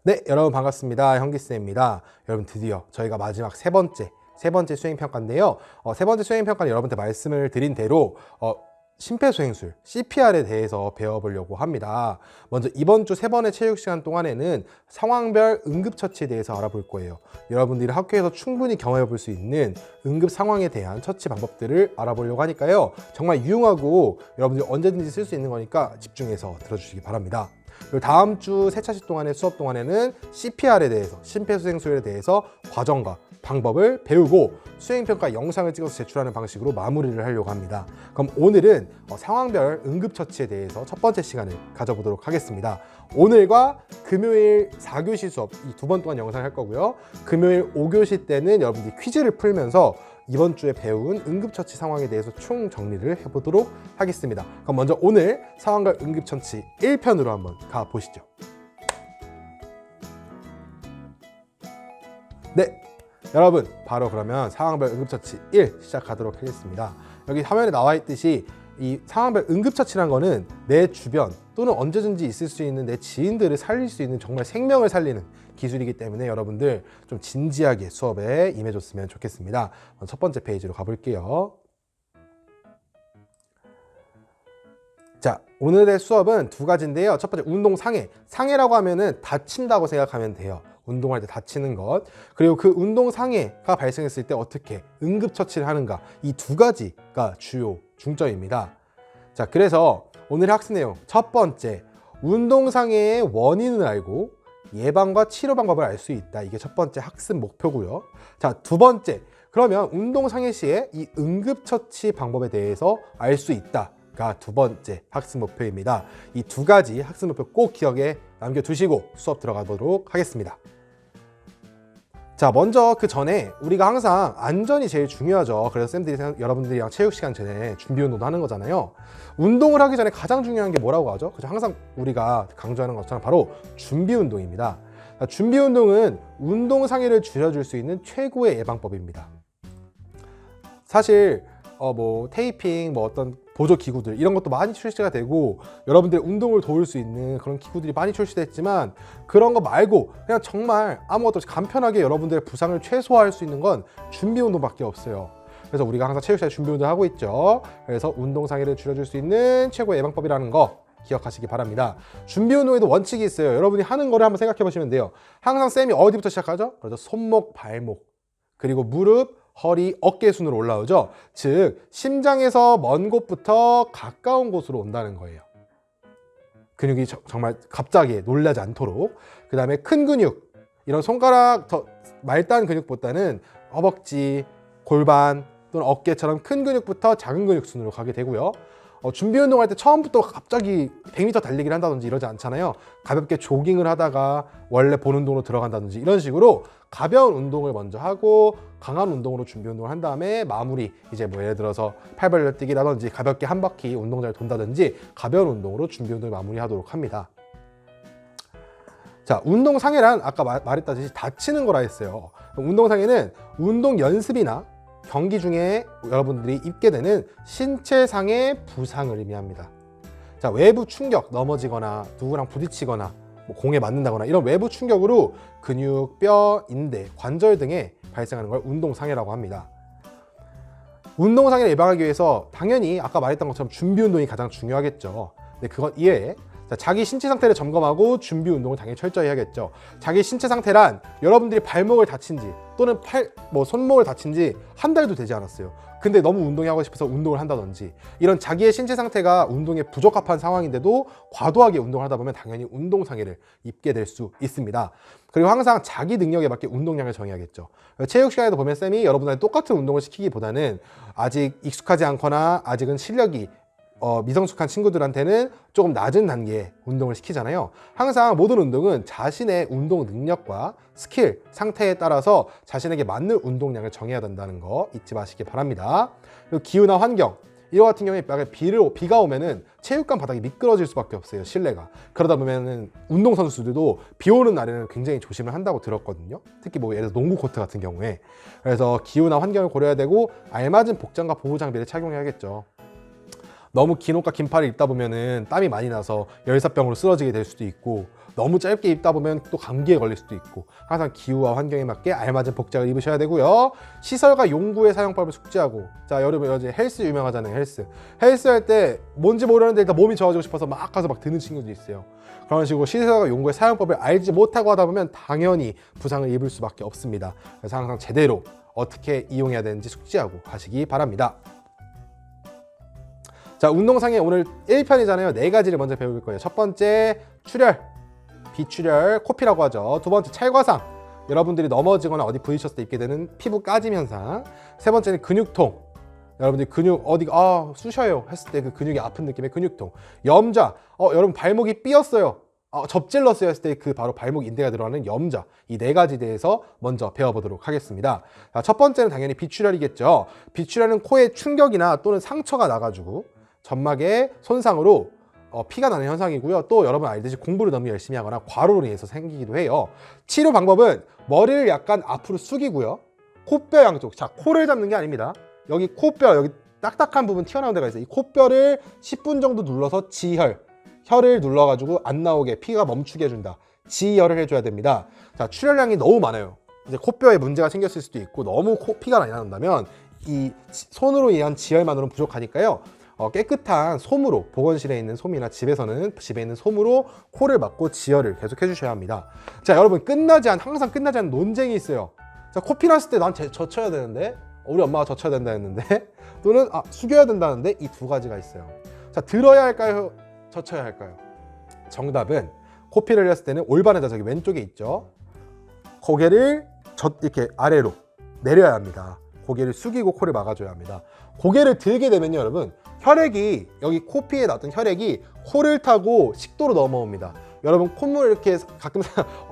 네, 여러분 반갑습니다. 형기쌤입니다. 여러분 드디어 저희가 마지막 세 번째 수행평가인데요. 세 번째 수행평가는 여러분한테 말씀을 드린 대로 심폐소생술, CPR에 대해서 배워보려고 합니다. 먼저 이번 주 세 번의 체육 시간 동안에는 상황별 응급처치에 대해서 알아볼 거예요. 여러분들이 학교에서 충분히 경험해 볼 수 있는 응급 상황에 대한 처치 방법들을 알아보려고 하니까요. 정말 유용하고 여러분들이 언제든지 쓸 수 있는 거니까 집중해서 들어주시기 바랍니다. 그리고 다음 주 세 차식 동안의 수업 동안에는 CPR에 대해서, 심폐소생술에 대해서 과정과 방법을 배우고 수행평가 영상을 찍어서 제출하는 방식으로 마무리를 하려고 합니다. 그럼 오늘은 상황별 응급처치에 대해서 첫 번째 시간을 가져보도록 하겠습니다. 오늘과 금요일 4교시 수업 이 두 번 동안 영상을 할 거고요. 금요일 5교시 때는 여러분들이 퀴즈를 풀면서 이번 주에 배운 응급처치 상황에 대해서 총 정리를 해보도록 하겠습니다. 그럼 먼저 오늘 상황별 응급처치 1편으로 한번 가보시죠. 네, 여러분 바로 그러면 상황별 응급처치 1 시작하도록 하겠습니다. 여기 화면에 나와 있듯이 이 상황별 응급처치란 거는 내 주변 또는 언제든지 있을 수 있는 내 지인들을 살릴 수 있는 정말 생명을 살리는 기술이기 때문에 여러분들 좀 진지하게 수업에 임해줬으면 좋겠습니다. 첫 번째 페이지로 가볼게요. 자, 오늘의 수업은 두 가지인데요. 첫 번째 운동상해. 상해라고 하면은 다친다고 생각하면 돼요. 운동할 때 다치는 것, 그리고 그 운동상해가 발생했을 때 어떻게 응급처치를 하는가, 이 두 가지가 주요 중점입니다. 자, 그래서 오늘 학습 내용 첫 번째, 운동상해의 원인을 알고 예방과 치료 방법을 알 수 있다. 이게 첫 번째 학습 목표고요. 자, 두 번째, 그러면 운동상해 시에 이 응급처치 방법에 대해서 알 수 있다가 두 번째 학습 목표입니다. 이 두 가지 학습 목표 꼭 기억에 남겨두시고 수업 들어가 보도록 하겠습니다. 자, 먼저 그 전에 우리가 항상 안전이 제일 중요하죠. 그래서 쌤들이 여러분들이랑 체육 시간 전에 준비 운동도 하는 거잖아요. 운동을 하기 전에 가장 중요한 게 뭐라고 하죠? 그죠? 항상 우리가 강조하는 것처럼 바로 준비 운동입니다. 준비 운동은 운동 상해를 줄여줄 수 있는 최고의 예방법입니다. 사실 테이핑, 어떤 보조 기구들 이런 것도 많이 출시가 되고 여러분들의 운동을 도울 수 있는 그런 기구들이 많이 출시됐지만 그런 거 말고 그냥 정말 아무것도 없이 간편하게 여러분들의 부상을 최소화할 수 있는 건 준비 운동밖에 없어요. 그래서 우리가 항상 체육 시간에 준비 운동을 하고 있죠. 그래서 운동 상해를 줄여줄 수 있는 최고의 예방법이라는 거 기억하시기 바랍니다. 준비 운동에도 원칙이 있어요. 여러분이 하는 거를 한번 생각해 보시면 돼요. 항상 쌤이 어디부터 시작하죠? 그래서 손목, 발목, 그리고 무릎, 허리, 어깨 순으로 올라오죠. 즉 심장에서 먼 곳부터 가까운 곳으로 온다는 거예요. 근육이 정말 갑자기 놀라지 않도록. 그 다음에 큰 근육, 이런 손가락 더 말단 근육보다는 허벅지, 골반 또는 어깨처럼 큰 근육부터 작은 근육 순으로 가게 되고요. 준비 운동할 때 처음부터 갑자기 100m 달리기를 한다든지 이러지 않잖아요. 가볍게 조깅을 하다가 원래 본 운동으로 들어간다든지 이런 식으로 가벼운 운동을 먼저 하고 강한 운동으로 준비 운동을 한 다음에 마무리, 이제 예를 들어서 팔벌려 뛰기라든지 가볍게 한 바퀴 운동장을 돈다든지 가벼운 운동으로 준비 운동을 마무리하도록 합니다. 자, 운동 상해란 아까 말했다시피 다치는 거라 했어요. 운동 상해는 운동 연습이나 경기 중에 여러분들이 입게 되는 신체상의 부상을 의미합니다. 자, 외부 충격, 넘어지거나 누구랑 부딪히거나 공에 맞는다거나 이런 외부 충격으로 근육, 뼈, 인대, 관절 등에 발생하는 걸 운동상해라고 합니다. 운동상해를 예방하기 위해서 당연히 아까 말했던 것처럼 준비 운동이 가장 중요하겠죠. 근데 그건 이외에 자기 신체 상태를 점검하고 준비 운동을 당연히 철저히 해야겠죠. 자기 신체 상태란 여러분들이 발목을 다친 지 또는 손목을 다친 지 한 달도 되지 않았어요. 근데 너무 운동이 하고 싶어서 운동을 한다든지 이런 자기의 신체 상태가 운동에 부적합한 상황인데도 과도하게 운동을 하다 보면 당연히 운동상해를 입게 될 수 있습니다. 그리고 항상 자기 능력에 맞게 운동량을 정해야겠죠. 체육 시간에도 보면 쌤이 여러분한테 똑같은 운동을 시키기보다는 아직 익숙하지 않거나 아직은 실력이 미성숙한 친구들한테는 조금 낮은 단계의 운동을 시키잖아요. 항상 모든 운동은 자신의 운동 능력과 스킬, 상태에 따라서 자신에게 맞는 운동량을 정해야 된다는 거 잊지 마시기 바랍니다. 그리고 기후나 환경, 이와 같은 경우에 비가 오면은 체육관 바닥이 미끄러질 수밖에 없어요, 실내가. 그러다 보면은 운동선수들도 비 오는 날에는 굉장히 조심을 한다고 들었거든요. 특히 예를 들어 농구 코트 같은 경우에. 그래서 기후나 환경을 고려해야 되고 알맞은 복장과 보호 장비를 착용해야겠죠. 너무 긴 옷과 긴 팔을 입다 보면은 땀이 많이 나서 열사병으로 쓰러지게 될 수도 있고 너무 짧게 입다 보면 또 감기에 걸릴 수도 있고 항상 기후와 환경에 맞게 알맞은 복장을 입으셔야 되고요. 시설과 용구의 사용법을 숙지하고 자 여러분 요즘 헬스 유명하잖아요. 헬스 할 때 뭔지 모르는데 일단 몸이 좋아지고 싶어서 막 가서 막 드는 친구들이 있어요. 그런 식으로 시설과 용구의 사용법을 알지 못하고 하다 보면 당연히 부상을 입을 수밖에 없습니다. 그래서 항상 제대로 어떻게 이용해야 되는지 숙지하고 가시기 바랍니다. 자, 운동상에 오늘 1편이잖아요. 4가지를 먼저 배울 거예요. 첫 번째, 출혈, 비출혈, 코피라고 하죠. 두 번째, 찰과상, 여러분들이 넘어지거나 어디 부딪혔을 때 입게 되는 피부 까짐 현상. 세 번째는 근육통, 여러분들이 근육 어디가 쑤셔요 했을 때 그 근육이 아픈 느낌의 근육통. 염좌, 여러분 발목이 삐었어요, 접질렀어요 했을 때 그 바로 발목 인대가 들어가는 염좌. 이 4가지 대해서 먼저 배워보도록 하겠습니다. 자, 첫 번째는 당연히 비출혈이겠죠. 비출혈은 코에 충격이나 또는 상처가 나가지고 점막의 손상으로 피가 나는 현상이고요. 또 여러분 알듯이 공부를 너무 열심히 하거나 과로로 인해서 생기기도 해요. 치료 방법은 머리를 약간 앞으로 숙이고요. 코뼈 양쪽, 자 코를 잡는 게 아닙니다. 여기 코뼈, 여기 딱딱한 부분 튀어나온 데가 있어요. 이 코뼈를 10분 정도 눌러서 혈을 눌러가지고 안 나오게 피가 멈추게 해준다. 지혈을 해줘야 됩니다. 자, 출혈량이 너무 많아요. 이제 코뼈에 문제가 생겼을 수도 있고 너무 피가 많이 난다면 이 손으로 인한 지혈만으로는 부족하니까요. 깨끗한 솜으로, 보건실에 있는 솜이나 집에 있는 솜으로 코를 막고 지혈을 계속 해주셔야 합니다. 자, 여러분 항상 끝나지 않은 논쟁이 있어요. 자, 코피 났을 때 난 젖혀야 되는데, 우리 엄마가 젖혀야 된다 했는데, 또는 숙여야 된다는데, 이 2가지가 있어요. 자, 들어야 할까요? 젖혀야 할까요? 정답은 코피를 흘렸을 때는 올바른 자세가 왼쪽에 있죠. 고개를 이렇게 아래로 내려야 합니다. 고개를 숙이고 코를 막아줘야 합니다. 고개를 들게 되면요, 여러분, 혈액이 여기 코피에 났던 혈액이 코를 타고 식도로 넘어옵니다. 여러분 콧물 이렇게 가끔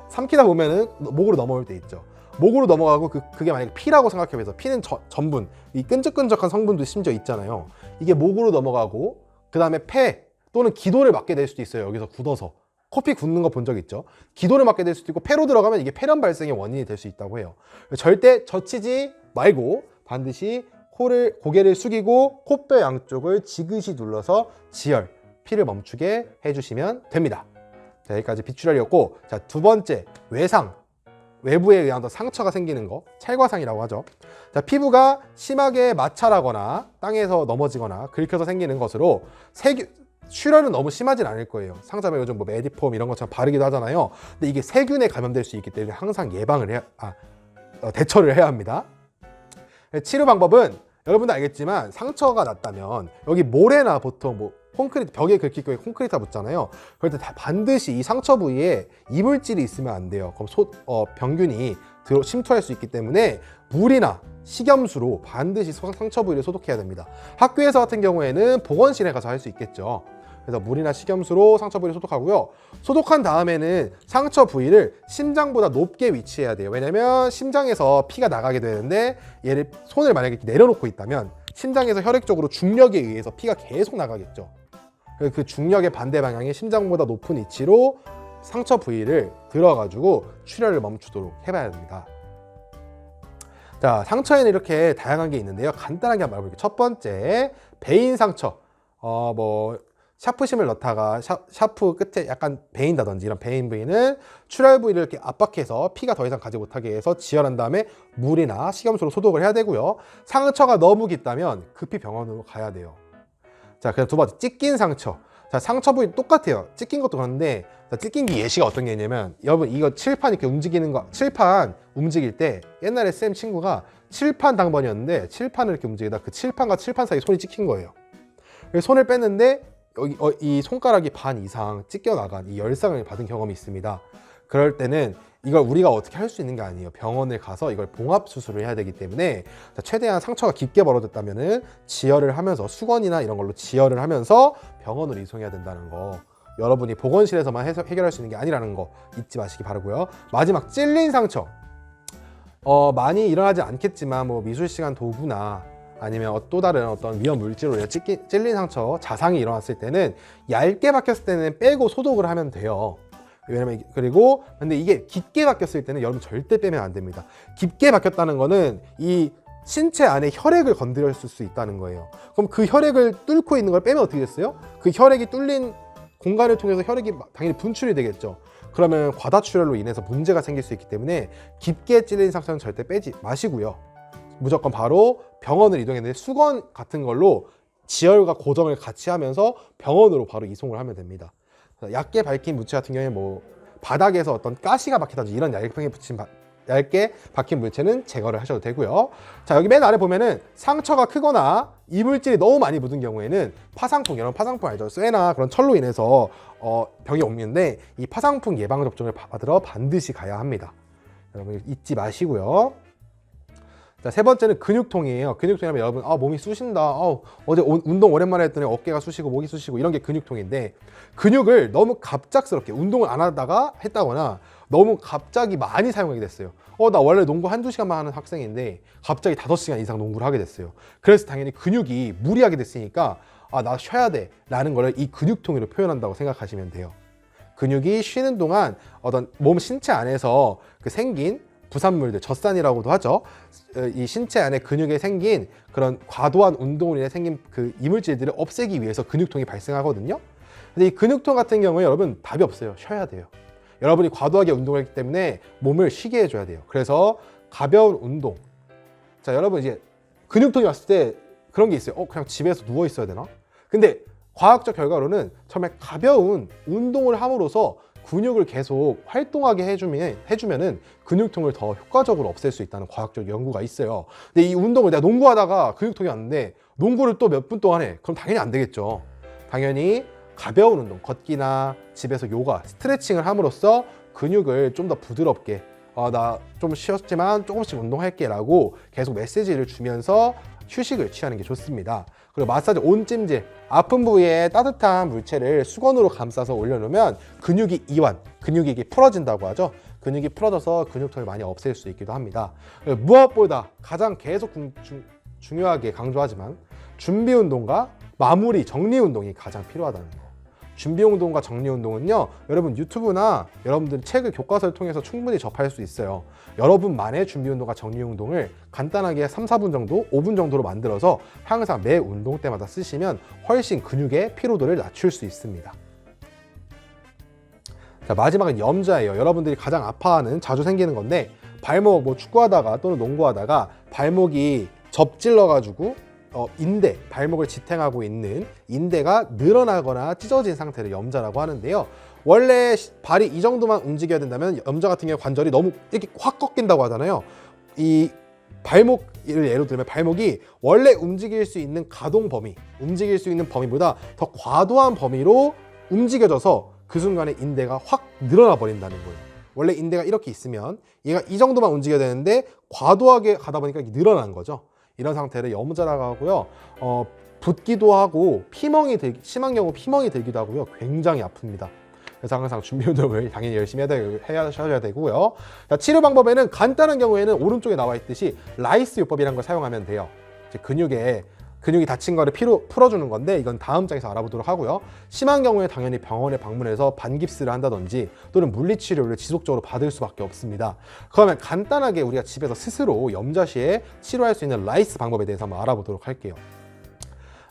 삼키다 보면은 목으로 넘어올 때 있죠. 목으로 넘어가고 그게 만약에 피라고 생각해서 피는 전분, 이 끈적끈적한 성분도 심지어 있잖아요. 이게 목으로 넘어가고 그 다음에 폐 또는 기도를 맞게 될 수도 있어요. 여기서 굳어서 코피 굳는 거 본 적 있죠. 기도를 맞게 될 수도 있고 폐로 들어가면 이게 폐렴 발생의 원인이 될 수 있다고 해요. 절대 젖히지 말고 반드시 고개를 숙이고 코뼈 양쪽을 지그시 눌러서 지혈, 피를 멈추게 해주시면 됩니다. 자, 여기까지 비출혈이었고, 자, 두 번째, 외상, 외부에 의한 상처가 생기는 거, 찰과상이라고 하죠. 자, 피부가 심하게 마찰하거나 땅에서 넘어지거나 긁혀서 생기는 것으로 출혈은 너무 심하진 않을 거예요. 상자에 요즘 뭐 메디폼 이런 것처럼 바르기도 하잖아요. 근데 이게 세균에 감염될 수 있기 때문에 항상 대처를 해야 합니다. 치료 방법은 여러분도 알겠지만 상처가 났다면 여기 모래나 보통 뭐 콘크리트, 벽에 긁히고 콘크리트가 묻잖아요. 그럴 때 다 반드시 이 상처 부위에 이물질이 있으면 안 돼요. 그럼 병균이 침투할 수 있기 때문에 물이나 식염수로 반드시 상처 부위를 소독해야 됩니다. 학교에서 같은 경우에는 보건실에 가서 할 수 있겠죠. 그래서 물이나 식염수로 상처 부위를 소독하고요. 소독한 다음에는 상처 부위를 심장보다 높게 위치해야 돼요. 왜냐면 심장에서 피가 나가게 되는데 얘를 손을 만약에 내려놓고 있다면 심장에서 혈액 쪽으로 중력에 의해서 피가 계속 나가겠죠. 그 중력의 반대 방향에 심장보다 높은 위치로 상처 부위를 들어가지고 출혈을 멈추도록 해봐야 됩니다. 자, 상처에는 이렇게 다양한 게 있는데요. 간단하게 한번 알아볼게요. 첫 번째, 베인 상처. 샤프심을 넣다가 샤프 끝에 약간 베인다든지 이런 베인 부위는 출혈 부위를 이렇게 압박해서 피가 더 이상 가지 못하게 해서 지혈한 다음에 물이나 식염수로 소독을 해야 되고요. 상처가 너무 깊다면 급히 병원으로 가야 돼요. 자, 그다음 두 번째, 찢긴 상처. 자, 상처 부위 똑같아요. 찢긴 것도 그런데, 자, 찢긴 게 예시가 어떤 게 있냐면, 여러분 이거 칠판 이렇게 움직이는 거, 칠판 움직일 때 옛날에 쌤 친구가 칠판 당번이었는데 칠판을 이렇게 움직이다 그 칠판과 칠판 사이 손이 찍힌 거예요. 그래서 손을 뺐는데 여기 이 손가락이 반 이상 찢겨 나간 이 열상을 받은 경험이 있습니다. 그럴 때는 이걸 우리가 어떻게 할 수 있는 게 아니에요. 병원을 가서 이걸 봉합 수술을 해야 되기 때문에 최대한 상처가 깊게 벌어졌다면은 지혈을 하면서 수건이나 이런 걸로 지혈을 하면서 병원으로 이송해야 된다는 거, 여러분이 보건실에서만 해결할 수 있는 게 아니라는 거 잊지 마시기 바라고요. 마지막, 찔린 상처. 많이 일어나지 않겠지만 뭐 미술 시간 도구나 아니면 또 다른 어떤 위험 물질로 찔린 상처, 자상이 일어났을 때는 얇게 박혔을 때는 빼고 소독을 하면 돼요. 왜냐면 근데 이게 깊게 박혔을 때는 여러분 절대 빼면 안 됩니다. 깊게 박혔다는 거는 이 신체 안에 혈액을 건드렸을 수 있다는 거예요. 그럼 그 혈액을 뚫고 있는 걸 빼면 어떻게 됐어요? 그 혈액이 뚫린 공간을 통해서 혈액이 당연히 분출이 되겠죠. 그러면 과다출혈로 인해서 문제가 생길 수 있기 때문에 깊게 찔린 상처는 절대 빼지 마시고요. 무조건 바로 병원을 이동했는데 수건 같은 걸로 지혈과 고정을 같이 하면서 병원으로 바로 이송을 하면 됩니다. 얇게 밝힌 물체 같은 경우에 뭐 바닥에서 어떤 가시가 박히다든지 이런 얇게 박힌 물체는 제거를 하셔도 되고요. 자, 여기 맨 아래 보면은 상처가 크거나 이물질이 너무 많이 묻은 경우에는 파상풍, 여러분 파상풍 알죠? 쇠나 그런 철로 인해서 병이 옮기는데 이 파상풍 예방 접종을 받으러 반드시 가야 합니다. 여러분 잊지 마시고요. 자, 세 번째는 근육통이에요. 근육통이라면 여러분 몸이 쑤신다. 어제 운동 오랜만에 했더니 어깨가 쑤시고 목이 쑤시고 이런 게 근육통인데, 근육을 너무 갑작스럽게 운동을 안 하다가 했다거나 너무 갑자기 많이 사용하게 됐어요. 나 원래 농구 한두 시간만 하는 학생인데 갑자기 5시간 이상 농구를 하게 됐어요. 그래서 당연히 근육이 무리하게 됐으니까 나 쉬어야 돼 라는 거를 이 근육통으로 표현한다고 생각하시면 돼요. 근육이 쉬는 동안 어떤 몸 신체 안에서 생긴 부산물들, 젖산이라고도 하죠. 이 신체 안에 근육에 생긴 그런 과도한 운동으로 인해 생긴 그 이물질들을 없애기 위해서 근육통이 발생하거든요. 근데 이 근육통 같은 경우에 여러분 답이 없어요. 쉬어야 돼요. 여러분이 과도하게 운동을 했기 때문에 몸을 쉬게 해줘야 돼요. 그래서 가벼운 운동. 자, 여러분 이제 근육통이 왔을 때 그런 게 있어요. 그냥 집에서 누워 있어야 되나? 근데 과학적 결과로는 정말 가벼운 운동을 함으로써 근육을 계속 활동하게 해주면은 근육통을 더 효과적으로 없앨 수 있다는 과학적 연구가 있어요. 근데 이 운동을 내가 농구하다가 근육통이 왔는데 농구를 또 몇 분 동안 해. 그럼 당연히 안 되겠죠. 당연히 가벼운 운동, 걷기나 집에서 요가, 스트레칭을 함으로써 근육을 좀 더 부드럽게 나 좀 쉬었지만 조금씩 운동할게 라고 계속 메시지를 주면서 휴식을 취하는 게 좋습니다. 그리고 마사지, 온찜질, 아픈 부위에 따뜻한 물체를 수건으로 감싸서 올려놓으면 근육이 이완, 근육이 이게 풀어진다고 하죠. 근육이 풀어져서 근육통을 많이 없앨 수 있기도 합니다. 무엇보다 가장 계속 중요하게 강조하지만 준비 운동과 마무리, 정리 운동이 가장 필요하다는 거. 준비 운동과 정리 운동은요, 여러분 유튜브나 여러분들 책을 교과서를 통해서 충분히 접할 수 있어요. 여러분만의 준비 운동과 정리 운동을 간단하게 3-4분 정도, 5분 정도로 만들어서 항상 매 운동 때마다 쓰시면 훨씬 근육의 피로도를 낮출 수 있습니다. 자, 마지막은 염좌예요. 여러분들이 가장 아파하는, 자주 생기는 건데, 발목 뭐 축구하다가 또는 농구하다가 발목이 접질러가지고 인대, 발목을 지탱하고 있는 인대가 늘어나거나 찢어진 상태를 염좌라고 하는데요. 원래 발이 이 정도만 움직여야 된다면 염좌 같은 경우 관절이 너무 이렇게 확 꺾인다고 하잖아요. 이 발목을 예로 들면 발목이 원래 움직일 수 있는 가동 범위, 움직일 수 있는 범위보다 더 과도한 범위로 움직여져서 그 순간에 인대가 확 늘어나 버린다는 거예요. 원래 인대가 이렇게 있으면 얘가 이 정도만 움직여야 되는데 과도하게 가다 보니까 이게 늘어난 거죠. 이런 상태를 염좌라고 하고요. 붓기도 하고 심한 경우 피멍이 들기도 하고요. 굉장히 아픕니다. 그래서 항상 준비 운동을 당연히 열심히 하셔야 되고요. 자, 치료 방법에는 간단한 경우에는 오른쪽에 나와 있듯이 라이스 요법이라는 걸 사용하면 돼요. 이제 근육이 다친 거를 풀어주는 건데 이건 다음 장에서 알아보도록 하고요. 심한 경우에 당연히 병원에 방문해서 반깁스를 한다든지 또는 물리치료를 지속적으로 받을 수밖에 없습니다. 그러면 간단하게 우리가 집에서 스스로 염좌 시에 치료할 수 있는 라이스 방법에 대해서 한번 알아보도록 할게요.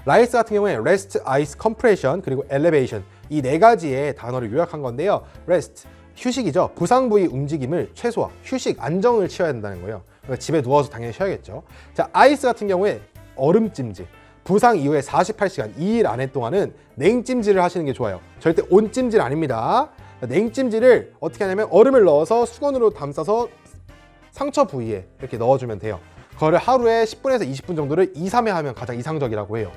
라이스 같은 경우에 rest, ice, compression, 그리고 elevation, 이 4가지의 단어를 요약한 건데요. rest, 휴식이죠. 부상 부위 움직임을 최소화, 휴식, 안정을 취해야 된다는 거예요. 그러니까 집에 누워서 당연히 쉬어야겠죠. 자, ice 같은 경우에 얼음찜질, 부상 이후에 48시간, 2일 안에 동안은 냉찜질을 하시는 게 좋아요. 절대 온찜질 아닙니다. 냉찜질을 어떻게 하냐면 얼음을 넣어서 수건으로 감싸서 상처 부위에 이렇게 넣어주면 돼요. 그거를 하루에 10분에서 20분 정도를 2-3회 하면 가장 이상적이라고 해요.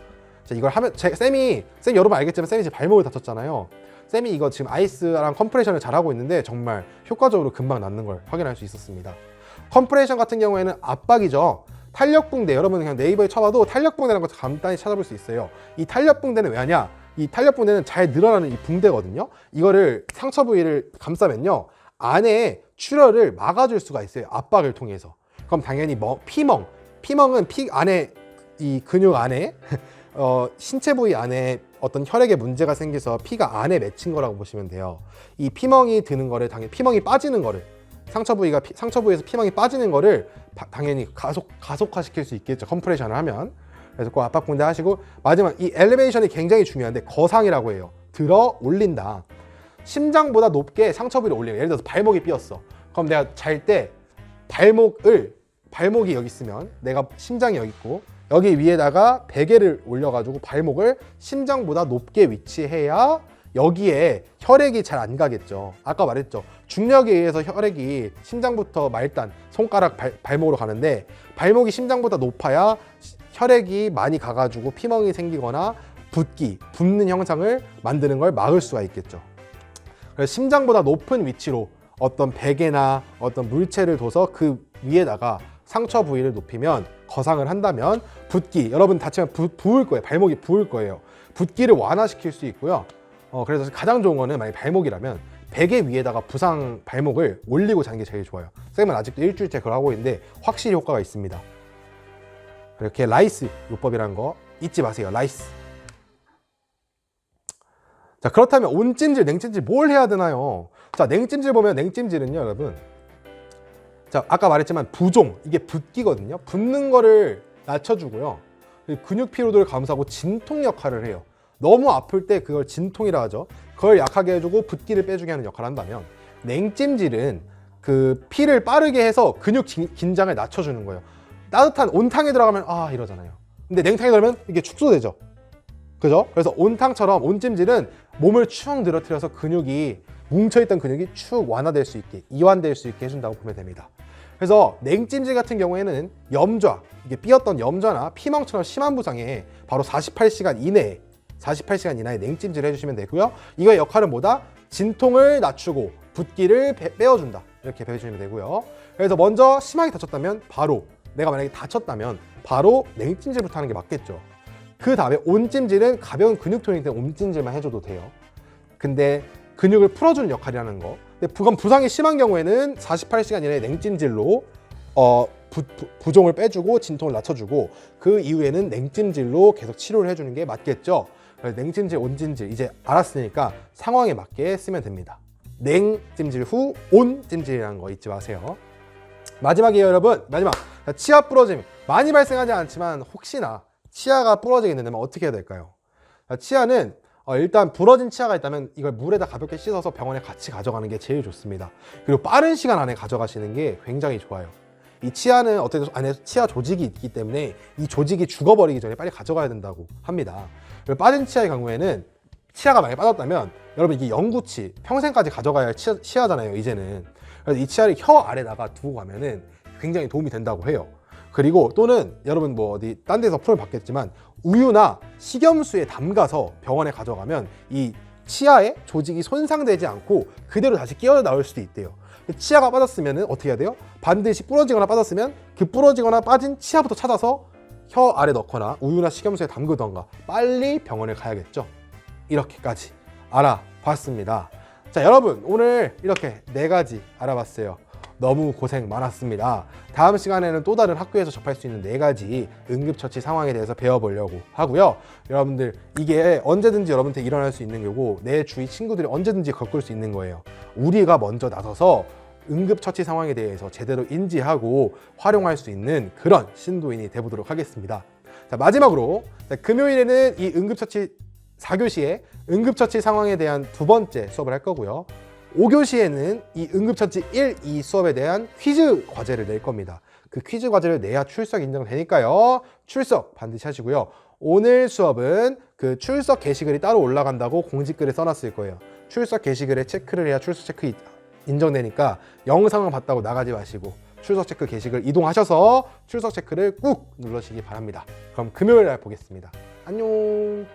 자, 이걸 하면 쌤 여러분 알겠지만 쌤이 지금 발목을 다쳤잖아요. 쌤이 이거 지금 아이스랑 컴프레션을 잘하고 있는데 정말 효과적으로 금방 낫는 걸 확인할 수 있었습니다. 컴프레션 같은 경우에는 압박이죠. 탄력붕대, 여러분 그냥 네이버에 쳐봐도 탄력붕대라는 거 간단히 찾아볼 수 있어요. 이 탄력붕대는 왜 하냐? 이 탄력붕대는 잘 늘어나는 이 붕대거든요. 이거를 상처 부위를 감싸면요, 안에 출혈을 막아줄 수가 있어요. 압박을 통해서. 그럼 당연히 피멍은 피 안에, 이 근육 안에 신체 부위 안에 어떤 혈액에 문제가 생겨서 피가 안에 맺힌 거라고 보시면 돼요. 이 피멍이 드는 거를 당연히 피멍이 빠지는 거를 상처 부위에서 피멍이 빠지는 거를 당연히 가속화시킬 수 있겠죠. 컴프레션을 하면. 그래서 꼭 압박붕대 하시고, 마지막 이 엘리베이션이 굉장히 중요한데 거상이라고 해요. 들어 올린다. 심장보다 높게 상처 부위를 올리는 거예요. 예를 들어서 발목이 삐었어. 그럼 내가 잘 때 발목이 여기 있으면 내가 심장이 여기 있고 여기 위에다가 베개를 올려가지고 발목을 심장보다 높게 위치해야 여기에 혈액이 잘 안 가겠죠. 아까 말했죠. 중력에 의해서 혈액이 심장부터 말단, 손가락, 발목으로 가는데 발목이 심장보다 높아야 혈액이 많이 가가지고 피멍이 생기거나 붓는 형상을 만드는 걸 막을 수가 있겠죠. 그래서 심장보다 높은 위치로 어떤 베개나 어떤 물체를 둬서 그 위에다가 상처 부위를 높이면 거상을 한다면 여러분 다치면 부을 거예요. 발목이 부을 거예요. 붓기를 완화시킬 수 있고요. 그래서 가장 좋은 거는 만약에 발목이라면 베개 위에다가 부상 발목을 올리고 자는 게 제일 좋아요. 선생님은 아직도 일주일째 그걸 하고 있는데 확실히 효과가 있습니다. 이렇게 라이스 요법이라는 거 잊지 마세요. 라이스. 자, 그렇다면 온찜질, 냉찜질 뭘 해야 되나요? 자, 냉찜질 보면 냉찜질은요, 여러분. 자, 아까 말했지만 부종, 이게 붓기거든요. 붓는 거를 낮춰주고요. 근육 피로도를 감소하고 진통 역할을 해요. 너무 아플 때 그걸 진통이라 하죠. 그걸 약하게 해주고 붓기를 빼주게 하는 역할을 한다면 냉찜질은 그 피를 빠르게 해서 근육 긴장을 낮춰주는 거예요. 따뜻한 온탕에 들어가면 이러잖아요. 근데 냉탕에 들어가면 이게 축소되죠. 그죠? 그래서 온탕처럼 온찜질은 몸을 축 늘어뜨려서 뭉쳐있던 근육이 축 완화될 수 있게, 이완될 수 있게 해준다고 보면 됩니다. 그래서 냉찜질 같은 경우에는 이게 삐었던 염좌나 피멍처럼 심한 부상에 바로 48시간 이내에 냉찜질을 해주시면 되고요. 이거의 역할은 뭐다? 진통을 낮추고 붓기를 빼어준다. 이렇게 배워주시면 되고요. 그래서 먼저 심하게 다쳤다면 내가 만약에 다쳤다면 바로 냉찜질부터 하는 게 맞겠죠. 그 다음에 온찜질은 가벼운 근육 토닝 때문에 온찜질만 해줘도 돼요. 근데 근육을 풀어주는 역할이라는 거. 근데 그건 부상이 심한 경우에는 48시간 이내에 냉찜질로 부종을 빼주고 진통을 낮춰주고 그 이후에는 냉찜질로 계속 치료를 해주는 게 맞겠죠. 냉찜질, 온찜질 이제 알았으니까 상황에 맞게 쓰면 됩니다. 냉찜질 후 온찜질이라는 거 잊지 마세요. 마지막이에요, 여러분. 마지막. 치아 부러짐 많이 발생하지 않지만 혹시나 치아가 부러지게 된다면 어떻게 해야 될까요? 치아는 일단 부러진 치아가 있다면 이걸 물에다 가볍게 씻어서 병원에 같이 가져가는 게 제일 좋습니다. 그리고 빠른 시간 안에 가져가시는 게 굉장히 좋아요. 이 치아는 어쨌든 안에 치아 조직이 있기 때문에 이 조직이 죽어버리기 전에 빨리 가져가야 된다고 합니다. 그리고 빠진 치아의 경우에는 치아가 만약에 빠졌다면 여러분 이게 영구치 평생까지 가져가야 할 치아잖아요, 이제는. 그래서 이 치아를 혀 아래다가 두고 가면은 굉장히 도움이 된다고 해요. 그리고 또는 여러분 어디 딴 데서 풀을 받겠지만 우유나 식염수에 담가서 병원에 가져가면 이 치아의 조직이 손상되지 않고 그대로 다시 끼어 나올 수도 있대요. 치아가 빠졌으면 어떻게 해야 돼요? 반드시 부러지거나 빠졌으면 그 부러지거나 빠진 치아부터 찾아서 혀 아래 넣거나 우유나 식염수에 담그던가 빨리 병원에 가야겠죠. 이렇게까지 알아봤습니다. 자, 여러분 오늘 이렇게 4가지 알아봤어요. 너무 고생 많았습니다. 다음 시간에는 또 다른 학교에서 접할 수 있는 4가지 응급처치 상황에 대해서 배워보려고 하고요. 여러분들 이게 언제든지 여러분한테 일어날 수 있는 거고 내 주위 친구들이 언제든지 겪을 수 있는 거예요. 우리가 먼저 나서서 응급처치 상황에 대해서 제대로 인지하고 활용할 수 있는 그런 신도인이 되보도록 하겠습니다. 자, 마지막으로 금요일에는 이 응급처치 4교시에 응급처치 상황에 대한 2번째 수업을 할 거고요. 5교시에는 이 응급처치 1, 2 수업에 대한 퀴즈 과제를 낼 겁니다. 그 퀴즈 과제를 내야 출석 인정되니까요. 출석 반드시 하시고요. 오늘 수업은 그 출석 게시글이 따로 올라간다고 공지글에 써놨을 거예요. 출석 게시글에 체크를 해야 출석 체크 인정되니까 영상을 봤다고 나가지 마시고 출석 체크 게시글 이동하셔서 출석 체크를 꾹 눌러주시기 바랍니다. 그럼 금요일 날 보겠습니다. 안녕.